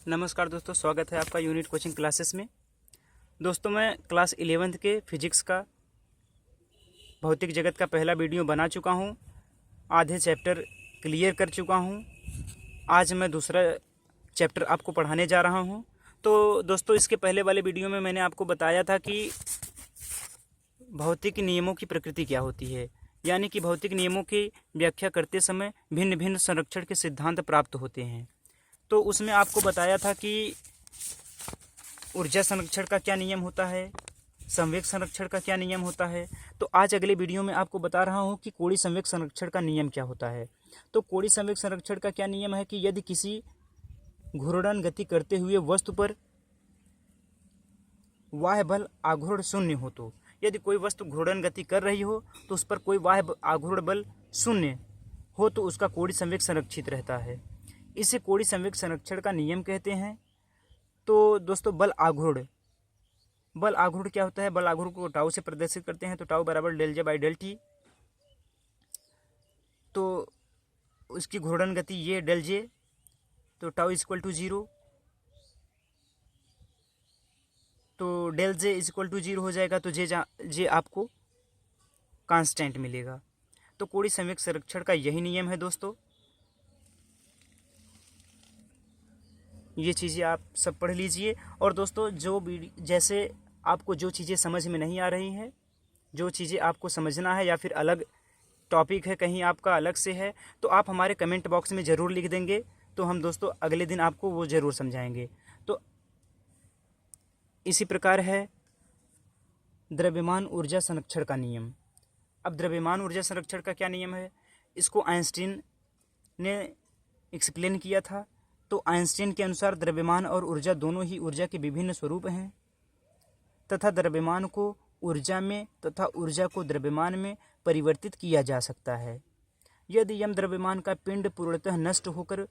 नमस्कार दोस्तों, स्वागत है आपका यूनिट कोचिंग क्लासेस में। दोस्तों, मैं क्लास 11th के फिजिक्स का भौतिक जगत का पहला वीडियो बना चुका हूं। आधे चैप्टर क्लियर कर चुका हूं। आज मैं दूसरा चैप्टर आपको पढ़ाने जा रहा हूं। तो दोस्तों, इसके पहले वाले वीडियो में मैंने आपको बताया था कि भौतिक नियमों की प्रकृति क्या होती है, यानी कि भौतिक नियमों की व्याख्या करते समय भिन्न भिन्न संरक्षण के सिद्धांत प्राप्त होते हैं। तो उसमें आपको बताया था कि ऊर्जा संरक्षण का क्या नियम होता है, संवेग संरक्षण का क्या नियम होता है। तो आज अगले वीडियो में आपको बता रहा हूं कि कोणीय संवेग संरक्षण का नियम क्या होता है। तो कोणीय संवेग संरक्षण का क्या नियम है कि यदि किसी घूर्णन गति करते हुए वस्तु पर बाह्य बल आघूर्ण शून्य हो, तो यदि कोई वस्तु घूर्णन गति कर रही हो तो उस पर कोई बाह्य आघूर्ण बल शून्य हो तो उसका कोणीय संवेग संरक्षित रहता है। इसे कोणीय संवेग संरक्षण का नियम कहते हैं। तो दोस्तों, बल आघूर्ण क्या होता है? बल आघूर्ण को टाउ से प्रदर्शित करते हैं। तो टाउ बराबर del J by del t. तो उसकी घूर्णन गति ये डेल जे, तो टाउ इक्वल टू 0। तो डेल जे इक्वल टू 0 हो जाएगा, तो जे आपको कांस्टेंट मिलेगा। तो कोणीय संवेग संरक्षण का यही नियम है दोस्तों। ये चीज़ें आप सब पढ़ लीजिए। और दोस्तों, जैसे आपको जो चीज़ें समझ में नहीं आ रही हैं, जो चीज़ें आपको समझना है या फिर अलग टॉपिक है, कहीं आपका अलग से है, तो आप हमारे कमेंट बॉक्स में ज़रूर लिख देंगे। तो हम दोस्तों अगले दिन आपको वो ज़रूर समझाएंगे। तो इसी प्रकार है द्रव्यमान ऊर्जा संरक्षण का नियम। अब द्रव्यमान ऊर्जा संरक्षण का क्या नियम है, इसको आइंस्टीन ने एक्सप्लेन किया था। तो आइंस्टीन के अनुसार द्रव्यमान और ऊर्जा दोनों ही ऊर्जा के विभिन्न स्वरूप हैं तथा द्रव्यमान को ऊर्जा में तथा ऊर्जा को द्रव्यमान में परिवर्तित किया जा सकता है। यदि यम द्रव्यमान का पिंड पूर्णतः नष्ट होकर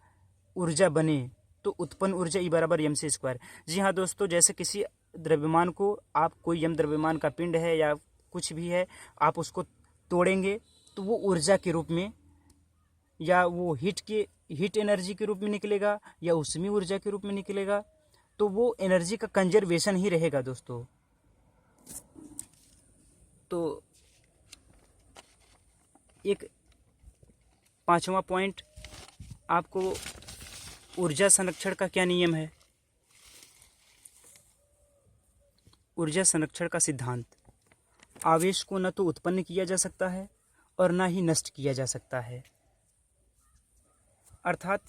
ऊर्जा बने तो उत्पन्न ऊर्जा E बराबर यम से स्क्वायर। जी हाँ दोस्तों, जैसे किसी द्रव्यमान को आप, कोई यम द्रव्यमान का पिंड है या कुछ भी है, आप उसको तोड़ेंगे तो वो ऊर्जा के रूप में या वो हीट एनर्जी के रूप में निकलेगा या ऊष्मीय ऊर्जा के रूप में निकलेगा। तो वो एनर्जी का कंजर्वेशन ही रहेगा दोस्तों। तो एक पांचवा पॉइंट आपको ऊर्जा संरक्षण का क्या नियम है। ऊर्जा संरक्षण का सिद्धांत, आवेश को न तो उत्पन्न किया जा सकता है और न ही नष्ट किया जा सकता है। अर्थात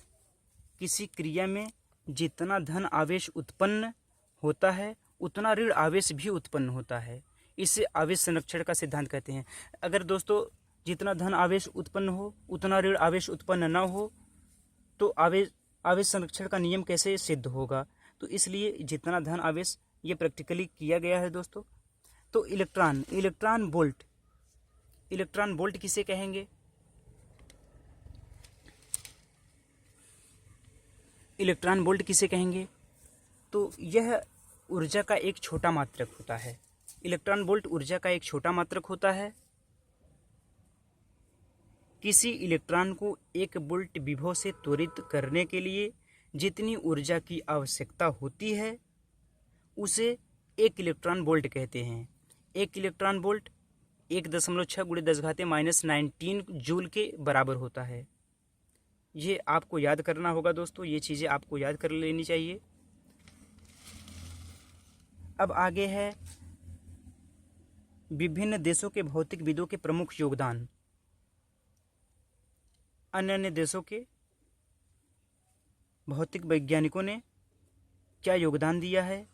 किसी क्रिया में जितना धन आवेश उत्पन्न होता है उतना ऋण आवेश भी उत्पन्न होता है। इसे आवेश संरक्षण का सिद्धांत कहते हैं। अगर दोस्तों जितना धन आवेश उत्पन्न हो उतना ऋण आवेश उत्पन्न न हो तो आवेश संरक्षण का नियम कैसे सिद्ध होगा। तो इसलिए जितना धन आवेश, ये प्रैक्टिकली किया गया है दोस्तों। तो इलेक्ट्रॉन बोल्ट किसे कहेंगे? इलेक्ट्रॉन बोल्ट किसे कहेंगे? तो यह ऊर्जा का एक छोटा मात्रक होता है। इलेक्ट्रॉन बोल्ट ऊर्जा का एक छोटा मात्रक होता है। किसी इलेक्ट्रॉन को एक बोल्ट विभव से त्वरित करने के लिए जितनी ऊर्जा की आवश्यकता होती है उसे एक इलेक्ट्रॉन बोल्ट कहते हैं। एक इलेक्ट्रॉन बोल्ट 1.6 × 10⁻⁹ जूल के बराबर होता है। ये आपको याद करना होगा दोस्तों, ये चीज़ें आपको याद कर लेनी चाहिए। अब आगे है विभिन्न देशों के भौतिकविदों के प्रमुख योगदान। अन्य अन्य देशों के भौतिक वैज्ञानिकों ने क्या योगदान दिया है।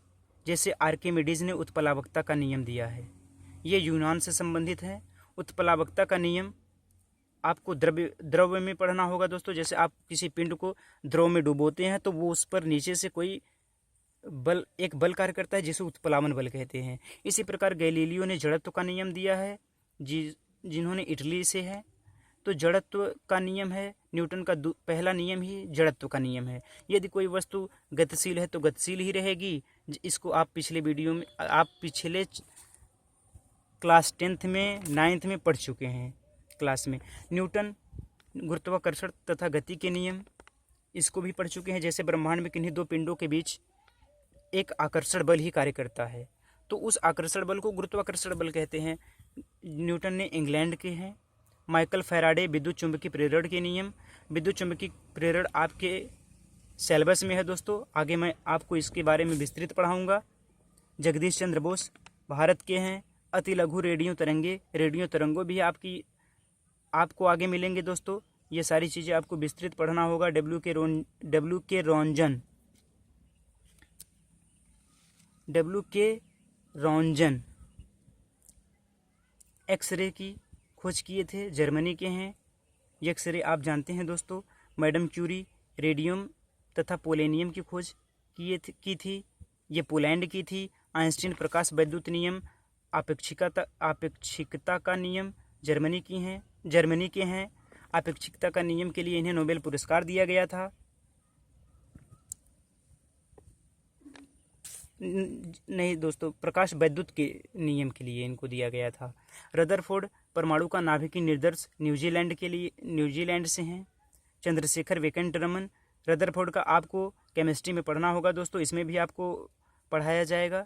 जैसे आर्किमिडीज ने उत्प्लावकता का नियम दिया है, ये यूनान से संबंधित है। उत्प्लावकता का नियम आपको द्रव्य में पढ़ना होगा दोस्तों। जैसे आप किसी पिंड को द्रव में डुबोते हैं तो वो उस पर नीचे से कोई एक बल कार्य करता है जिसे उत्प्लावन बल कहते हैं। इसी प्रकार गैलीलियो ने जड़त्व का नियम दिया है, जिन्होंने इटली से है। तो जड़त्व का नियम है, न्यूटन का पहला नियम ही जड़त्व का नियम है। यदि कोई वस्तु गतिशील है तो गतिशील ही रहेगी। इसको आप पिछले क्लास 10th में 9th में पढ़ चुके हैं क्लास में। न्यूटन गुरुत्वाकर्षण तथा गति के नियम, इसको भी पढ़ चुके हैं। जैसे ब्रह्मांड में किन्हीं दो पिंडों के बीच एक आकर्षण बल ही कार्य करता है, तो उस आकर्षण बल को गुरुत्वाकर्षण बल कहते हैं। न्यूटन ने इंग्लैंड के हैं। माइकल फैराडे विद्युत चुंबकीय प्रेरण के नियम। विद्युत चुंबकीय प्रेरण आपके सिलेबस में है दोस्तों, आगे मैं आपको इसके बारे में विस्तृत पढ़ाऊँगा। जगदीश चंद्र बोस भारत के हैं। अति लघु रेडियो तरंगे, रेडियो तरंगों भी आपको आगे मिलेंगे दोस्तों। ये सारी चीज़ें आपको विस्तृत पढ़ना होगा। डब्ल्यू के रॉन्जन एक्सरे की खोज किए थे, जर्मनी के हैं। ये एक्सरे आप जानते हैं दोस्तों। मैडम क्यूरी रेडियम तथा पोलेनियम की खोज की थी, ये पोलैंड की थी। आइंस्टीन प्रकाश वैद्युत नियम, आपेक्षिकता का नियम जर्मनी के हैं। आपेक्षिकता का नियम के लिए इन्हें नोबेल पुरस्कार दिया गया था। नहीं दोस्तों, प्रकाश वैद्युत के नियम के लिए इनको दिया गया था। रदरफोर्ड परमाणु का नाभिकीय निर्देश न्यूजीलैंड से हैं। चंद्रशेखर वेंकट रमन, रदरफोर्ड का आपको केमिस्ट्री में पढ़ना होगा दोस्तों, इसमें भी आपको पढ़ाया जाएगा।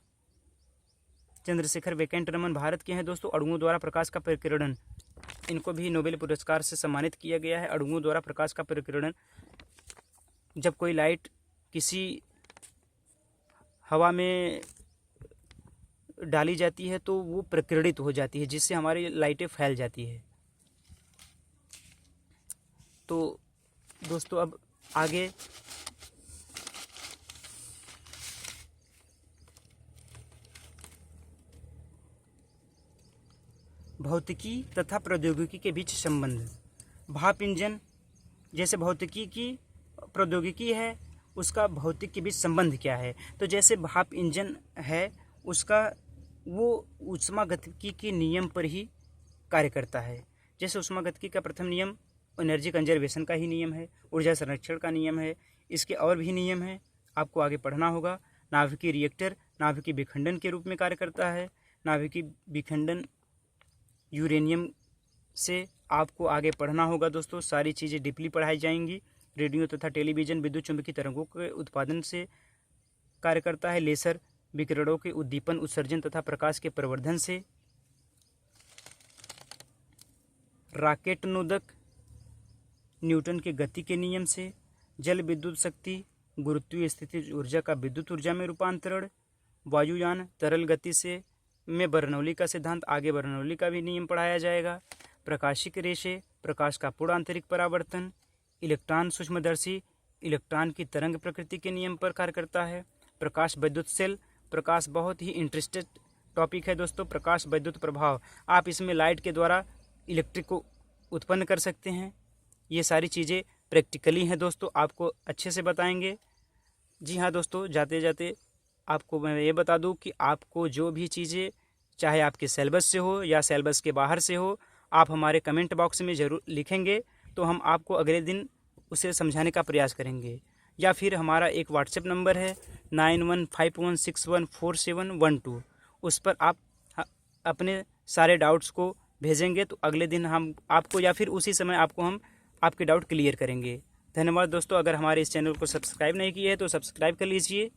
चंद्रशेखर वेंकट रमन भारत के हैं दोस्तों। अणुओं द्वारा प्रकाश का प्रकीर्णन, इनको भी नोबेल पुरस्कार से सम्मानित किया गया है। अणुओं द्वारा प्रकाश का प्रकीर्णन, जब कोई लाइट किसी हवा में डाली जाती है तो वो प्रकीर्णित हो जाती है, जिससे हमारी लाइटें फैल जाती है। तो दोस्तों अब आगे भौतिकी तथा प्रौद्योगिकी के बीच संबंध। भाप इंजन जैसे भौतिकी की प्रौद्योगिकी है, उसका भौतिक के बीच संबंध क्या है? तो जैसे भाप इंजन है, उसका वो ऊष्मागतिकी के नियम पर ही कार्य करता है। जैसे ऊष्मागतिकी का प्रथम नियम एनर्जी कंजर्वेशन का ही नियम है, ऊर्जा संरक्षण का नियम है। इसके और भी नियम हैं, आपको आगे पढ़ना होगा। नाभिकीय रिएक्टर नाभिकीय विखंडन के रूप में कार्य करता है। नाभिकीय विखंडन यूरेनियम से आपको आगे पढ़ना होगा दोस्तों। सारी चीज़ें डीपली पढ़ाई जाएंगी। रेडियो तथा टेलीविज़न विद्युत चुंबकीय तरंगों के उत्पादन से कार्य करता है। लेसर विकिरणों के उद्दीपन, उत्सर्जन तथा प्रकाश के प्रवर्धन से। रॉकेट नोदक न्यूटन के गति के नियम से। जल विद्युत शक्ति गुरुत्वीय स्थिति ऊर्जा का विद्युत ऊर्जा में रूपांतरण। वायुयान तरल गति से में बर्नौली का सिद्धांत, आगे बर्नौली का भी नियम पढ़ाया जाएगा। प्रकाशिक रेशे प्रकाश का पूर्ण आंतरिक परावर्तन। इलेक्ट्रॉन सूक्ष्मदर्शी इलेक्ट्रॉन की तरंग प्रकृति के नियम पर कार्य करता है। प्रकाश वैद्युत सेल, प्रकाश बहुत ही इंटरेस्टेड टॉपिक है दोस्तों। प्रकाश वैद्युत प्रभाव, आप इसमें लाइट के द्वारा इलेक्ट्रिक को उत्पन्न कर सकते हैं। ये सारी चीज़ें प्रैक्टिकली हैं दोस्तों, आपको अच्छे से बताएंगे। जी हाँ दोस्तों, जाते जाते आपको मैं ये बता दूं कि आपको जो भी चीज़ें चाहे आपके सिलेबस से हो या सिलेबस के बाहर से हो, आप हमारे कमेंट बॉक्स में ज़रूर लिखेंगे, तो हम आपको अगले दिन उसे समझाने का प्रयास करेंगे। या फिर हमारा एक व्हाट्सएप नंबर है 9151614712, उस पर आप अपने सारे डाउट्स को भेजेंगे, तो अगले दिन हम आपको या फिर उसी समय आपको हम आपके डाउट क्लियर करेंगे। धन्यवाद दोस्तों। अगर हमारे इस चैनल को सब्सक्राइब नहीं किए हैं तो सब्सक्राइब कर लीजिए,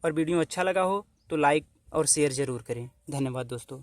और वीडियो अच्छा लगा हो तो लाइक और शेयर ज़रूर करें। धन्यवाद दोस्तों।